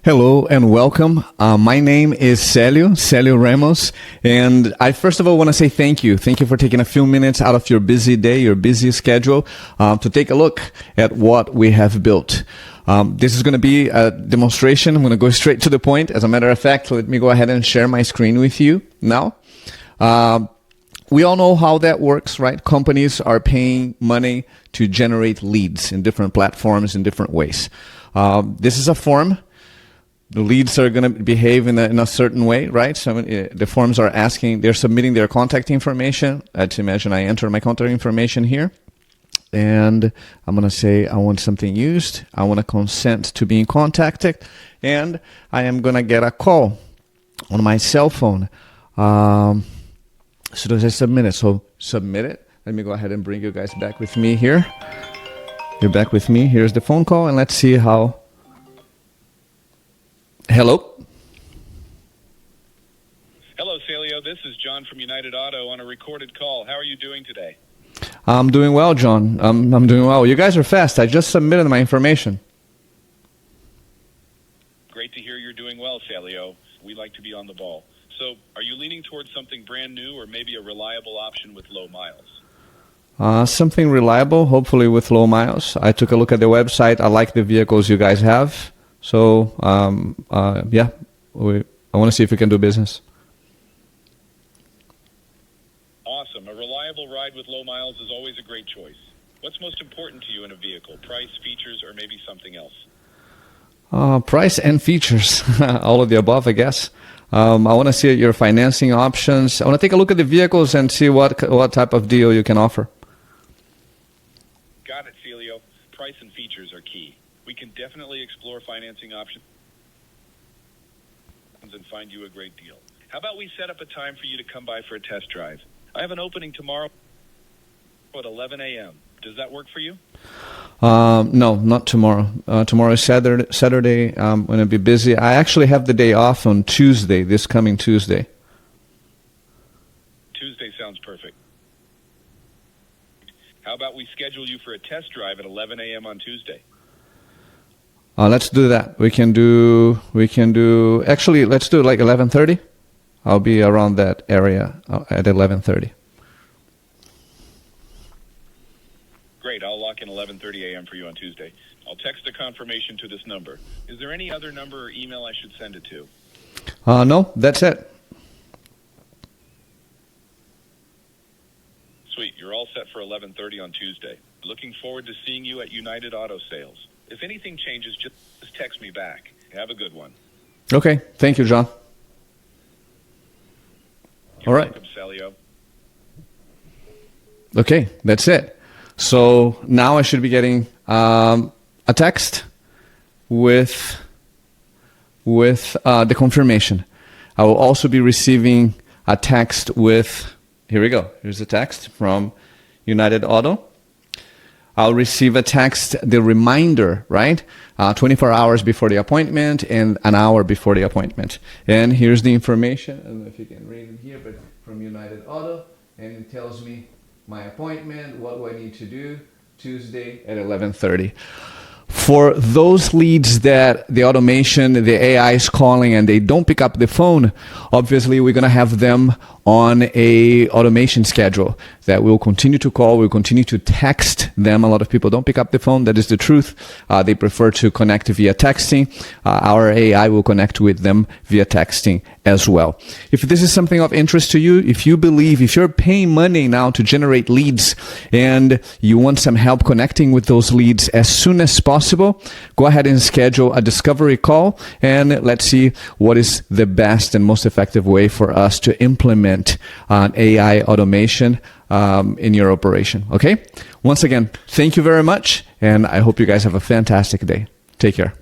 Hello and welcome. My name is Celio Ramos, and I first of all want to say thank you. Thank you for taking a few minutes out of your busy day, your busy schedule, to take a look at what we have built. This is going to be a demonstration. I'm going to go straight to the point. As a matter of fact, let me go ahead and share my screen with you now. We all know how that works, right? Companies are paying money to generate leads in different platforms in different ways. This is a form. The leads are going to behave in a certain way, right? So the forms are asking, they're submitting their contact information. Let's imagine I enter my contact information here. And I'm going to say I want something used. I want to consent to being contacted. And I am going to get a call on my cell phone. As soon as I submit it. So submit it. Let me go ahead and bring you guys back with me here. You're back with me. Here's the phone call. And let's see how... Hello? Hello, Celio. This is John from United Auto on a recorded call. How are you doing today? I'm doing well, John. I'm doing well. You guys are fast. I just submitted my information. Great to hear you're doing well, Celio. We like to be on the ball. So, are you leaning towards something brand new or maybe a reliable option with low miles? Something reliable, hopefully with low miles. I took a look at the website. I like the vehicles you guys have. So, yeah, I want to see if we can do business. Awesome. A reliable ride with low miles is always a great choice. What's most important to you in a vehicle? Price, features, or maybe something else? Price and features, all of the above, I guess. I want to see your financing options. I want to take a look at the vehicles and see what type of deal you can offer. Got it, Celio. Price and features are key. We can definitely explore financing options and find you a great deal. How about we set up a time for you to come by for a test drive? I have an opening tomorrow at 11 a.m. Does that work for you? No, not tomorrow. Tomorrow is Saturday. I'm going to be busy. I actually have the day off on Tuesday, this coming Tuesday. Tuesday sounds perfect. How about we schedule you for a test drive at 11 a.m. on Tuesday? Let's do that. Actually, let's do like 11:30. I'll be around that area at 11:30. Great. I'll lock in 11:30 a.m. for you on Tuesday. I'll text a confirmation to this number. Is there any other number or email I should send it to? No, that's it. Sweet. You're all set for 11:30 on Tuesday. Looking forward to seeing you at United Auto Sales. If anything changes, just text me back. Have a good one. Okay. Thank you, John. You're all right. Welcome, Celio. Okay, that's it. So now I should be getting a text with the confirmation. I will also be receiving a text with, here we go. Here's the text from United Auto. I'll receive a text, the reminder, right? 24 hours before the appointment and an hour before the appointment. And here's the information. I don't know if you can read it here, but from United Auto. And it tells me my appointment, what do I need to do, Tuesday at 11:30. For those leads that the automation, the AI is calling and they don't pick up the phone, obviously we're going to have them on a automation schedule that will continue to call, we'll continue to text them. A lot of people don't pick up the phone. That is the truth. They prefer to connect via texting. Our AI will connect with them via texting as well. If this is something of interest to you, if you believe, if you're paying money now to generate leads and you want some help connecting with those leads as soon as possible, go ahead and schedule a discovery call and let's see what is the best and most effective way for us to implement AI automation in your operation. Okay? Once again, thank you very much, and I hope you guys have a fantastic day. Take care.